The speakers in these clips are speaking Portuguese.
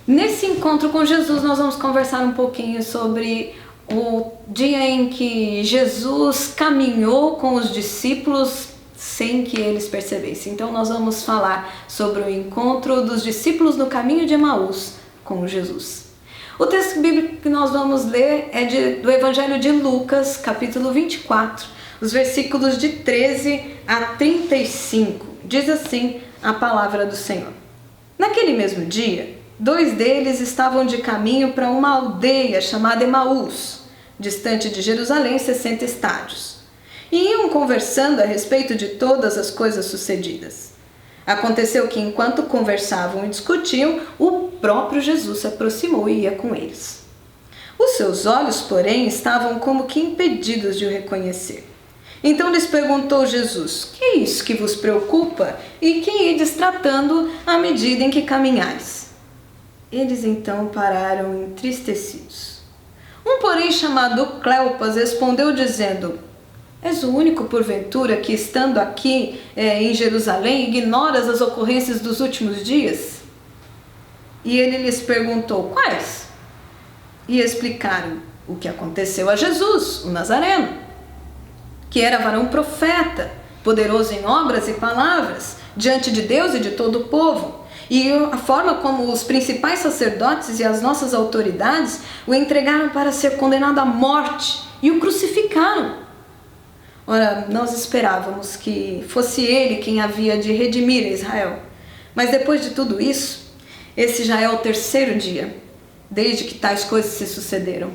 Nesse encontro com Jesus, nós vamos conversar um pouquinho sobre o dia em que Jesus caminhou com os discípulos sem que eles percebessem. Então nós vamos falar sobre o encontro dos discípulos no caminho de Emaús com Jesus. O texto bíblico que nós vamos ler é do Evangelho de Lucas, capítulo 24, os versículos de 13 a 35. Diz assim a palavra do Senhor. Naquele mesmo dia, 2 deles estavam de caminho para uma aldeia chamada Emaús, distante de Jerusalém 60 estádios, e iam conversando a respeito de todas as coisas sucedidas. Aconteceu que, enquanto conversavam e discutiam, o próprio Jesus se aproximou e ia com eles. Os seus olhos, porém, estavam como que impedidos de o reconhecer. Então lhes perguntou Jesus: que é isso que vos preocupa e que ides tratando à medida em que caminhais? Eles então pararam entristecidos. Um, porém, chamado Cleopas, respondeu dizendo: és o único, porventura, que estando aqui em Jerusalém, ignoras as ocorrências dos últimos dias? E ele lhes perguntou: quais? E explicaram o que aconteceu a Jesus, o Nazareno, que era varão profeta, poderoso em obras e palavras, diante de Deus e de todo o povo, e a forma como os principais sacerdotes e as nossas autoridades o entregaram para ser condenado à morte e o crucificaram. Ora, nós esperávamos que fosse ele quem havia de redimir a Israel. Mas depois de tudo isso, esse já é o 3º dia, desde que tais coisas se sucederam.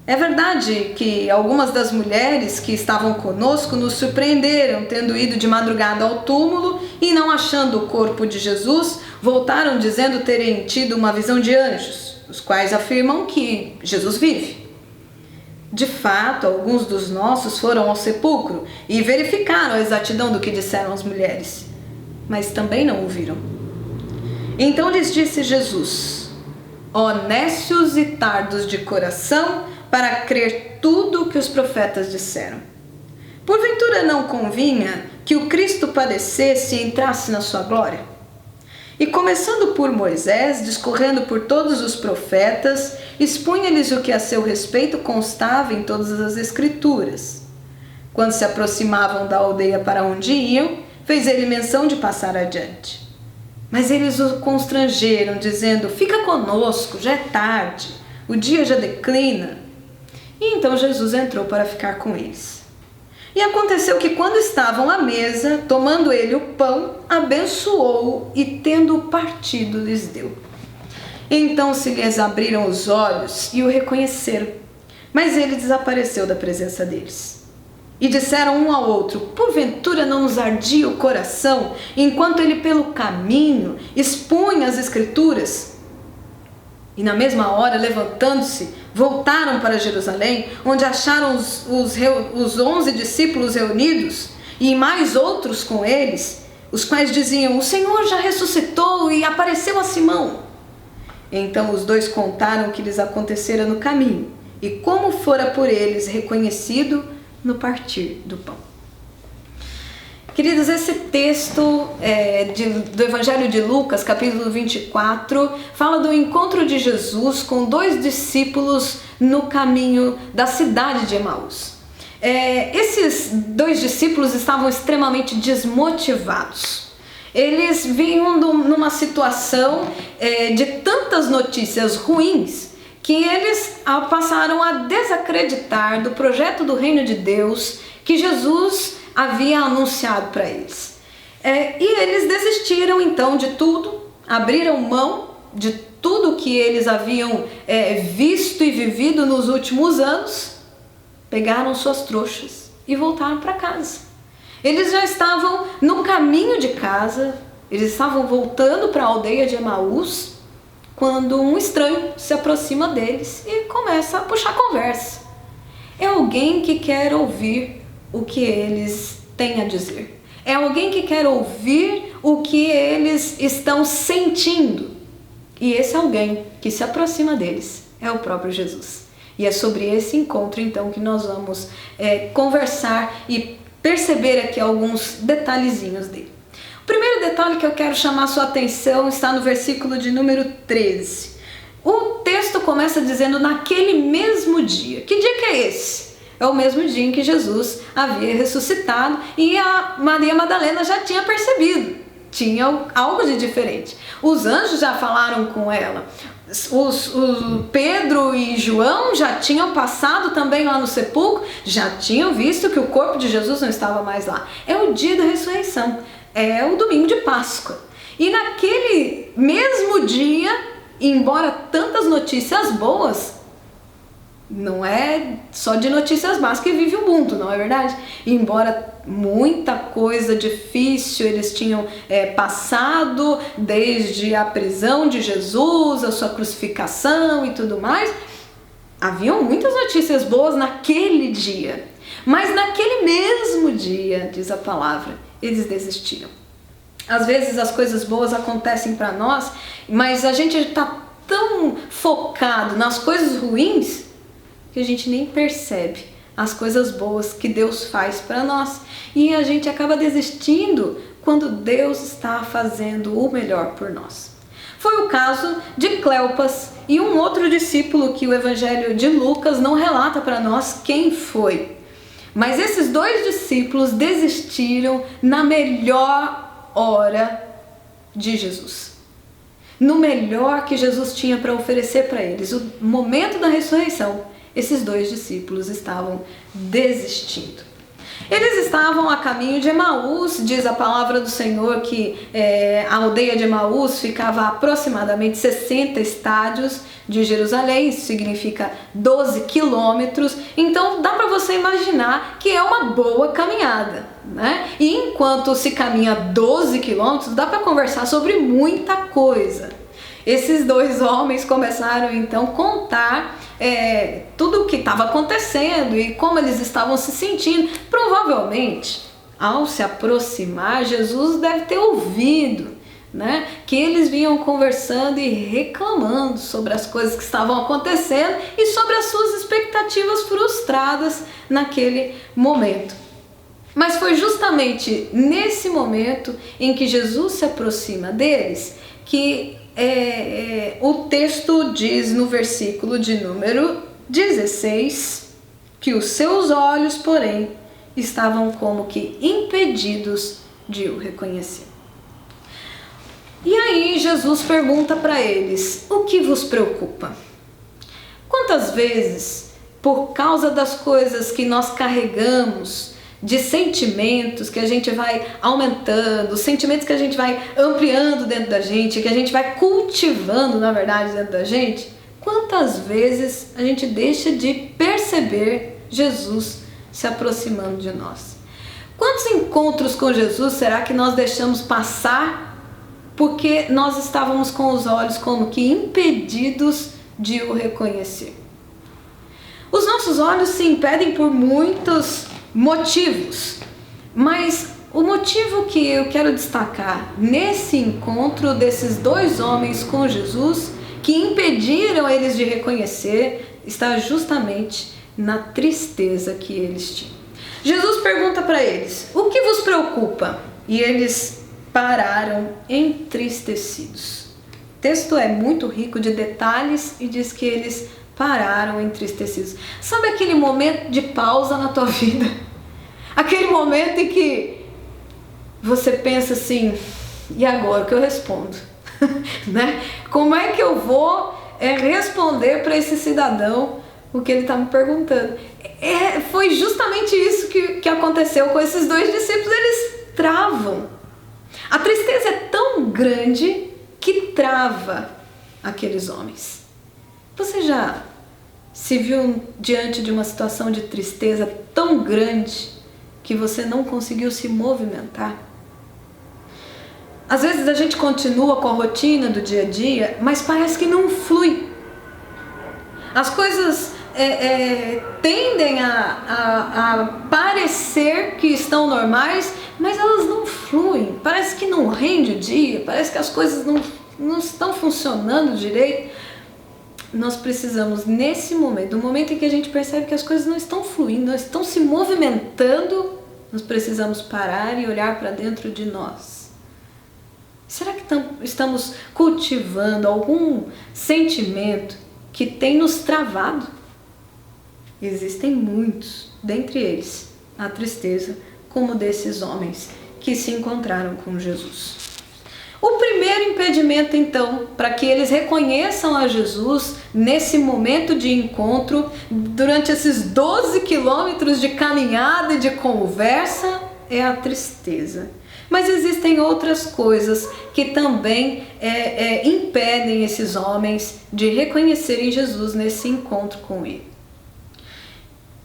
É verdade que algumas das mulheres que estavam conosco nos surpreenderam, tendo ido de madrugada ao túmulo e, não achando o corpo de Jesus, voltaram dizendo terem tido uma visão de anjos, os quais afirmam que Jesus vive. De fato, alguns dos nossos foram ao sepulcro e verificaram a exatidão do que disseram as mulheres, mas também não o viram. Então lhes disse Jesus: ó nécios e tardos de coração, para crer tudo o que os profetas disseram. Porventura não convinha que o Cristo padecesse e entrasse na sua glória? E começando por Moisés, discorrendo por todos os profetas, expunha-lhes o que a seu respeito constava em todas as Escrituras. Quando se aproximavam da aldeia para onde iam, fez ele menção de passar adiante. Mas eles o constrangeram, dizendo: fica conosco, já é tarde, o dia já declina. E então Jesus entrou para ficar com eles. E aconteceu que, quando estavam à mesa, tomando ele o pão, abençoou-o e, tendo partido, lhes deu. Então se lhes abriram os olhos e o reconheceram, mas ele desapareceu da presença deles. E disseram um ao outro: porventura não nos ardia o coração, enquanto ele pelo caminho expunha as Escrituras? E na mesma hora, levantando-se, voltaram para Jerusalém, onde acharam os 11 discípulos reunidos, e mais outros com eles, os quais diziam: o Senhor já ressuscitou e apareceu a Simão. Então os 2 contaram o que lhes acontecera no caminho, e como fora por eles reconhecido no partir do pão. Queridos, esse texto do Evangelho de Lucas, capítulo 24, fala do encontro de Jesus com 2 discípulos no caminho da cidade de Emaús. Esses 2 discípulos estavam extremamente desmotivados. Eles vinham numa situação de tantas notícias ruins que eles passaram a desacreditar do projeto do reino de Deus que Jesus havia anunciado para eles. E eles desistiram então de tudo, abriram mão de tudo que eles haviam visto e vivido nos últimos anos, pegaram suas trouxas e voltaram para casa. Eles já estavam no caminho de casa, eles estavam voltando para a aldeia de Emaús, quando um estranho se aproxima deles e começa a puxar conversa. É alguém que quer ouvir o que eles têm a dizer. É alguém que quer ouvir o que eles estão sentindo. E esse alguém que se aproxima deles é o próprio Jesus. E é sobre esse encontro, então, que nós vamos conversar e perceber aqui alguns detalhezinhos dele. O primeiro detalhe que eu quero chamar sua atenção está no versículo de número 13. O texto começa dizendo naquele mesmo dia. Que dia que é esse? É o mesmo dia em que Jesus havia ressuscitado e a Maria Madalena já tinha percebido. Tinha algo de diferente. Os anjos já falaram com ela. Pedro e João já tinham passado também lá no sepulcro, já tinham visto que o corpo de Jesus não estava mais lá. É o dia da ressurreição, é o domingo de Páscoa. E naquele mesmo dia, embora tantas notícias boas, não é só de notícias más que vive o mundo, não é verdade? Embora muita coisa difícil eles tinham passado, desde a prisão de Jesus, a sua crucificação e tudo mais, haviam muitas notícias boas naquele dia. Mas naquele mesmo dia, diz a palavra, eles desistiram. Às vezes as coisas boas acontecem para nós, mas a gente está tão focado nas coisas ruins que a gente nem percebe as coisas boas que Deus faz para nós. E a gente acaba desistindo quando Deus está fazendo o melhor por nós. Foi o caso de Cleopas e um outro discípulo que o Evangelho de Lucas não relata para nós quem foi. Mas esses dois discípulos desistiram na melhor hora de Jesus. No melhor que Jesus tinha para oferecer para eles, o momento da ressurreição. Esses dois discípulos estavam desistindo. Eles estavam a caminho de Emaús, diz a palavra do Senhor que a aldeia de Emaús ficava a aproximadamente 60 estádios de Jerusalém, isso significa 12 quilômetros, então dá para você imaginar que é uma boa caminhada, né? E enquanto se caminha 12 quilômetros, dá para conversar sobre muita coisa. Esses dois homens começaram então a contar tudo o que estava acontecendo e como eles estavam se sentindo. Provavelmente, ao se aproximar, Jesus deve ter ouvido, né, que eles vinham conversando e reclamando sobre as coisas que estavam acontecendo e sobre as suas expectativas frustradas naquele momento. Mas foi justamente nesse momento em que Jesus se aproxima deles que o texto diz no versículo de número 16 que os seus olhos, porém, estavam como que impedidos de o reconhecer. E aí Jesus pergunta para eles: o que vos preocupa? Quantas vezes, por causa das coisas que nós carregamos, de sentimentos que a gente vai aumentando, sentimentos que a gente vai ampliando dentro da gente, que a gente vai cultivando, na verdade, dentro da gente, quantas vezes a gente deixa de perceber Jesus se aproximando de nós? Quantos encontros com Jesus será que nós deixamos passar porque nós estávamos com os olhos como que impedidos de o reconhecer? Os nossos olhos se impedem por muitos motivos, mas o motivo que eu quero destacar nesse encontro desses dois homens com Jesus, que impediram eles de reconhecer, está justamente na tristeza que eles tinham. Jesus pergunta para eles: o que vos preocupa? E eles pararam entristecidos. O texto é muito rico de detalhes e diz que eles pararam entristecidos. Sabe aquele momento de pausa na tua vida? Aquele momento em que você pensa assim: e agora o que eu respondo? Né? Como é que eu vou responder para esse cidadão o que ele está me perguntando? Foi justamente isso que aconteceu com esses dois discípulos. Eles travam. A tristeza é tão grande que trava aqueles homens. Você já se viu diante de uma situação de tristeza tão grande que você não conseguiu se movimentar? Às vezes a gente continua com a rotina do dia a dia, mas parece que não flui. As coisas tendem a parecer que estão normais, mas elas não fluem. Parece que não rende o dia, parece que as coisas não estão funcionando direito. Nós precisamos, nesse momento, no momento em que a gente percebe que as coisas não estão fluindo, não estão se movimentando, nós precisamos parar e olhar para dentro de nós. Será que estamos cultivando algum sentimento que tem nos travado? Existem muitos, dentre eles a tristeza, como desses homens que se encontraram com Jesus. O primeiro impedimento, então, para que eles reconheçam a Jesus nesse momento de encontro, durante esses 12 quilômetros de caminhada e de conversa, é a tristeza. Mas existem outras coisas que também impedem esses homens de reconhecerem Jesus nesse encontro com ele.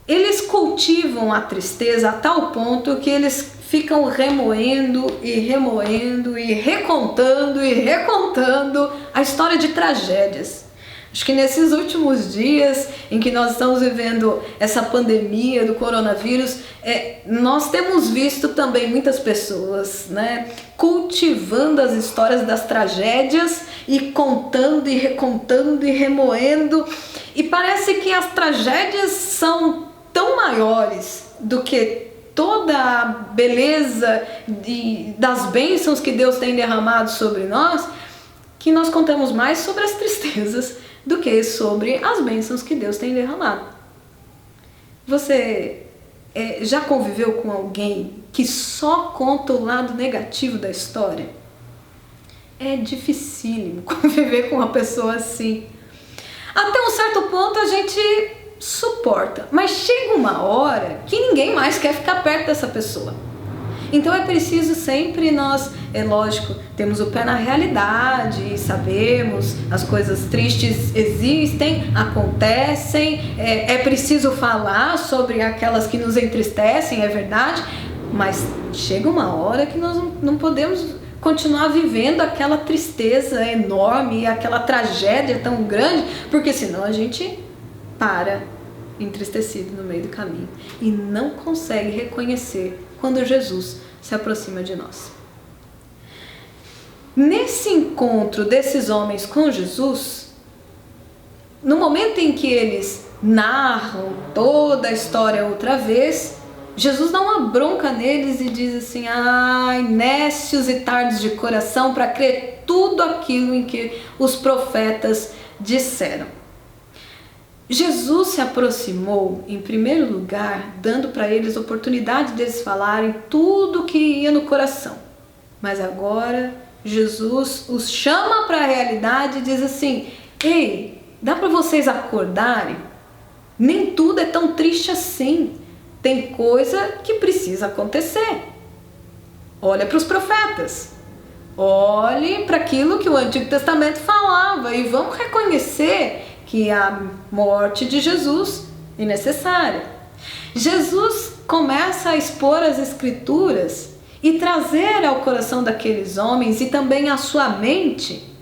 Eles cultivam a tristeza a tal ponto que eles ficam remoendo e remoendo e recontando a história de tragédias. Acho que nesses últimos dias em que nós estamos vivendo essa pandemia do coronavírus, nós temos visto também muitas pessoas, né, cultivando as histórias das tragédias e contando e recontando e remoendo. E parece que as tragédias são tão maiores do que toda a beleza das bênçãos que Deus tem derramado sobre nós, que nós contamos mais sobre as tristezas do que sobre as bênçãos que Deus tem derramado. Você já conviveu com alguém que só conta o lado negativo da história? É dificílimo conviver com uma pessoa assim. Até um certo ponto a gente suporta, mas chega uma hora que ninguém mais quer ficar perto dessa pessoa. Então é preciso sempre nós, lógico, temos o pé na realidade e sabemos, as coisas tristes existem, acontecem, é preciso falar sobre aquelas que nos entristecem, é verdade, mas chega uma hora que nós não podemos continuar vivendo aquela tristeza enorme, aquela tragédia tão grande, porque senão a gente para entristecido no meio do caminho e não consegue reconhecer quando Jesus se aproxima de nós. Nesse encontro desses homens com Jesus, no momento em que eles narram toda a história outra vez, Jesus dá uma bronca neles e diz assim: ai, nécios e tardos de coração para crer tudo aquilo em que os profetas disseram. Jesus se aproximou, em primeiro lugar, dando para eles a oportunidade deles falarem tudo o que ia no coração. Mas agora, Jesus os chama para a realidade e diz assim: ei, dá para vocês acordarem? Nem tudo é tão triste assim. Tem coisa que precisa acontecer. Olha para os profetas. Olhe para aquilo que o Antigo Testamento falava e vamos reconhecer que a morte de Jesus é necessária. Jesus começa a expor as Escrituras e trazer ao coração daqueles homens e também à sua mente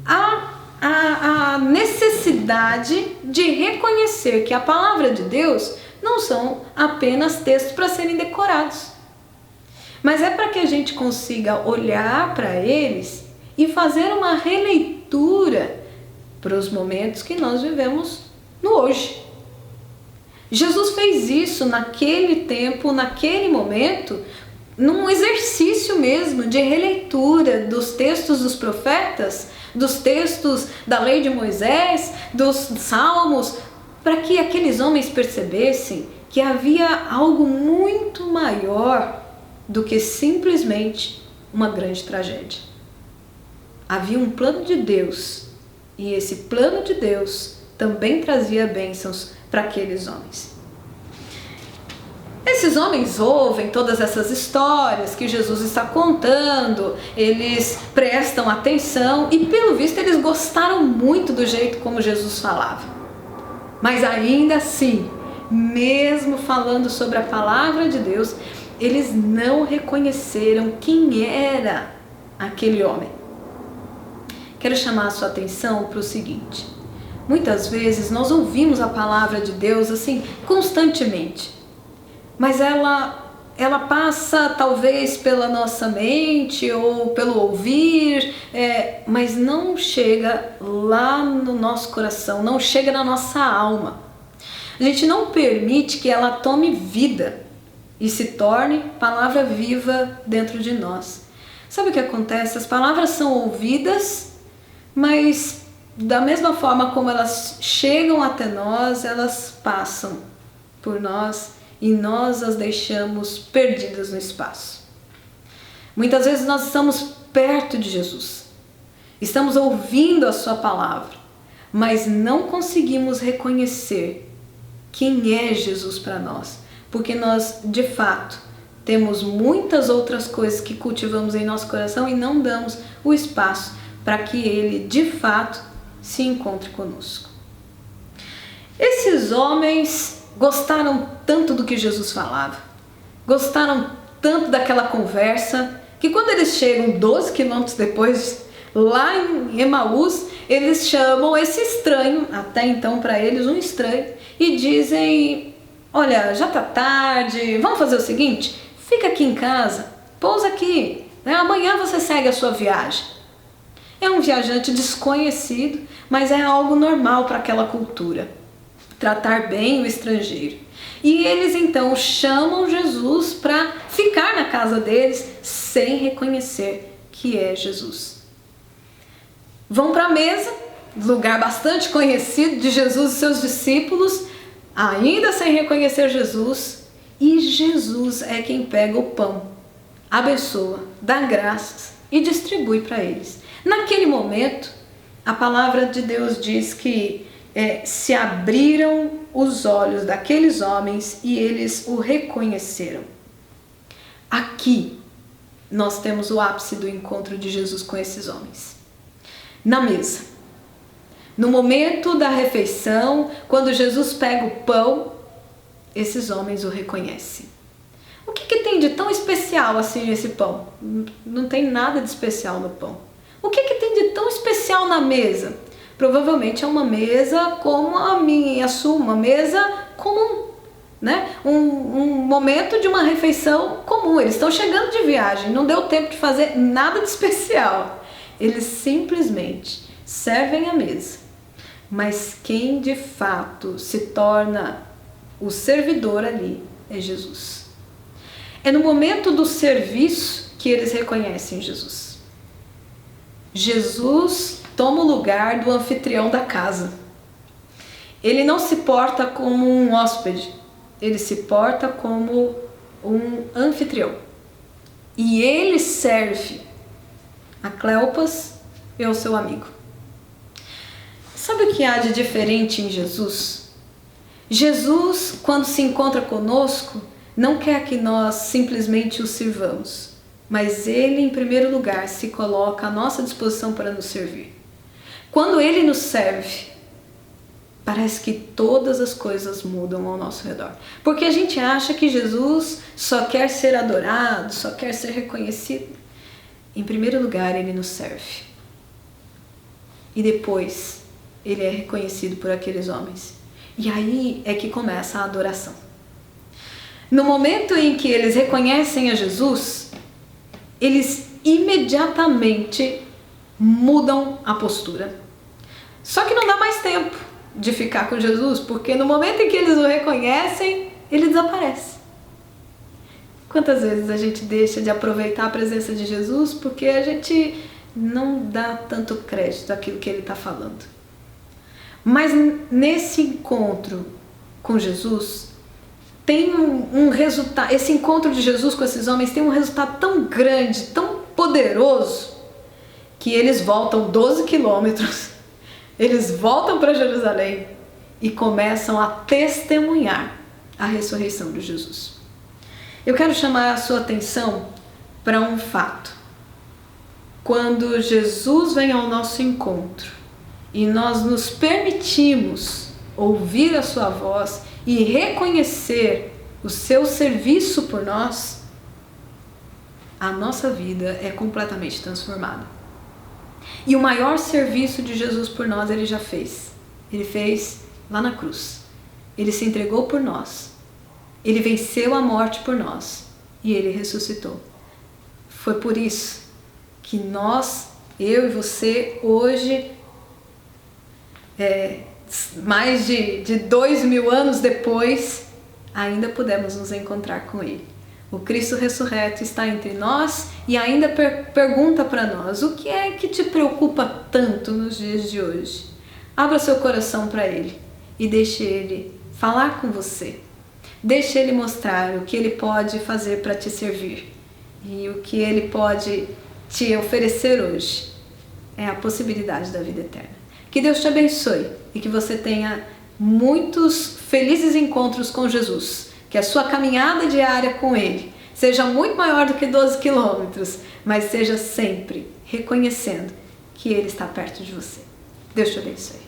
a necessidade de reconhecer que a palavra de Deus não são apenas textos para serem decorados, mas é para que a gente consiga olhar para eles e fazer uma releitura para os momentos que nós vivemos no hoje. Jesus fez isso naquele tempo, naquele momento, num exercício mesmo de releitura dos textos dos profetas, dos textos da lei de Moisés, dos salmos, para que aqueles homens percebessem que havia algo muito maior do que simplesmente uma grande tragédia. Havia um plano de Deus, e esse plano de Deus também trazia bênçãos para aqueles homens. Esses homens ouvem todas essas histórias que Jesus está contando, eles prestam atenção e, pelo visto, eles gostaram muito do jeito como Jesus falava. Mas ainda assim, mesmo falando sobre a palavra de Deus, eles não reconheceram quem era aquele homem. Quero chamar a sua atenção para o seguinte: muitas vezes nós ouvimos a palavra de Deus assim constantemente, mas ela passa talvez pela nossa mente ou pelo ouvir, mas não chega lá no nosso coração, não chega na nossa alma. A gente não permite que ela tome vida e se torne palavra viva dentro de nós. Sabe o que acontece? As palavras são ouvidas, mas da mesma forma como elas chegam até nós, elas passam por nós e nós as deixamos perdidas no espaço. Muitas vezes nós estamos perto de Jesus, estamos ouvindo a sua palavra, mas não conseguimos reconhecer quem é Jesus para nós, porque nós, de fato, temos muitas outras coisas que cultivamos em nosso coração e não damos o espaço para que Ele, de fato, se encontre conosco. Esses homens gostaram tanto do que Jesus falava, gostaram tanto daquela conversa, que quando eles chegam 12 quilômetros depois, lá em Emaús, eles chamam esse estranho, até então para eles um estranho, e dizem: olha, já tá tarde, vamos fazer o seguinte, fica aqui em casa, pousa aqui, né? Amanhã você segue a sua viagem. É um viajante desconhecido, mas é algo normal para aquela cultura, tratar bem o estrangeiro. E eles então chamam Jesus para ficar na casa deles sem reconhecer que é Jesus. Vão para a mesa, lugar bastante conhecido de Jesus e seus discípulos, ainda sem reconhecer Jesus, e Jesus é quem pega o pão, abençoa, dá graças e distribui para eles. Naquele momento, a palavra de Deus diz que se abriram os olhos daqueles homens e eles o reconheceram. Aqui nós temos o ápice do encontro de Jesus com esses homens. Na mesa, no momento da refeição, quando Jesus pega o pão, esses homens o reconhecem. O que tem de tão especial assim nesse pão? Não tem nada de especial no pão. O que tem de tão especial na mesa? Provavelmente é uma mesa como a minha e a sua, uma mesa comum, né? Um momento de uma refeição comum. Eles estão chegando de viagem, não deu tempo de fazer nada de especial. Eles simplesmente servem a mesa. Mas quem de fato se torna o servidor ali é Jesus. É no momento do serviço que eles reconhecem Jesus. Jesus toma o lugar do anfitrião da casa. Ele não se porta como um hóspede, ele se porta como um anfitrião. E ele serve a Cleopas e ao seu amigo. Sabe o que há de diferente em Jesus? Jesus, quando se encontra conosco, não quer que nós simplesmente o sirvamos, mas Ele, em primeiro lugar, se coloca à nossa disposição para nos servir. Quando Ele nos serve, parece que todas as coisas mudam ao nosso redor. Porque a gente acha que Jesus só quer ser adorado, só quer ser reconhecido. Em primeiro lugar, Ele nos serve. E depois, Ele é reconhecido por aqueles homens. E aí é que começa a adoração. No momento em que eles reconhecem a Jesus, eles imediatamente mudam a postura. Só que não dá mais tempo de ficar com Jesus, porque no momento em que eles o reconhecem, ele desaparece. Quantas vezes a gente deixa de aproveitar a presença de Jesus porque a gente não dá tanto crédito àquilo que ele está falando. Mas nesse encontro com Jesus, tem um resultado, esse encontro de Jesus com esses homens tem um resultado tão grande, tão poderoso, que eles voltam 12 quilômetros, eles voltam para Jerusalém e começam a testemunhar a ressurreição de Jesus. Eu quero chamar a sua atenção para um fato. Quando Jesus vem ao nosso encontro e nós nos permitimos ouvir a sua voz e reconhecer o seu serviço por nós, a nossa vida é completamente transformada. E o maior serviço de Jesus por nós ele já fez. Ele fez lá na cruz. Ele se entregou por nós. Ele venceu a morte por nós. E ele ressuscitou. Foi por isso que nós, eu e você, hoje, mais de 2000 anos depois, ainda podemos nos encontrar com Ele. O Cristo ressurreto está entre nós e ainda pergunta para nós: o que é que te preocupa tanto nos dias de hoje? Abra seu coração para Ele e deixe Ele falar com você. Deixe Ele mostrar o que Ele pode fazer para te servir e o que Ele pode te oferecer hoje. É a possibilidade da vida eterna. Que Deus te abençoe e que você tenha muitos felizes encontros com Jesus. Que a sua caminhada diária com Ele seja muito maior do que 12 quilômetros, mas seja sempre reconhecendo que Ele está perto de você. Deus te abençoe.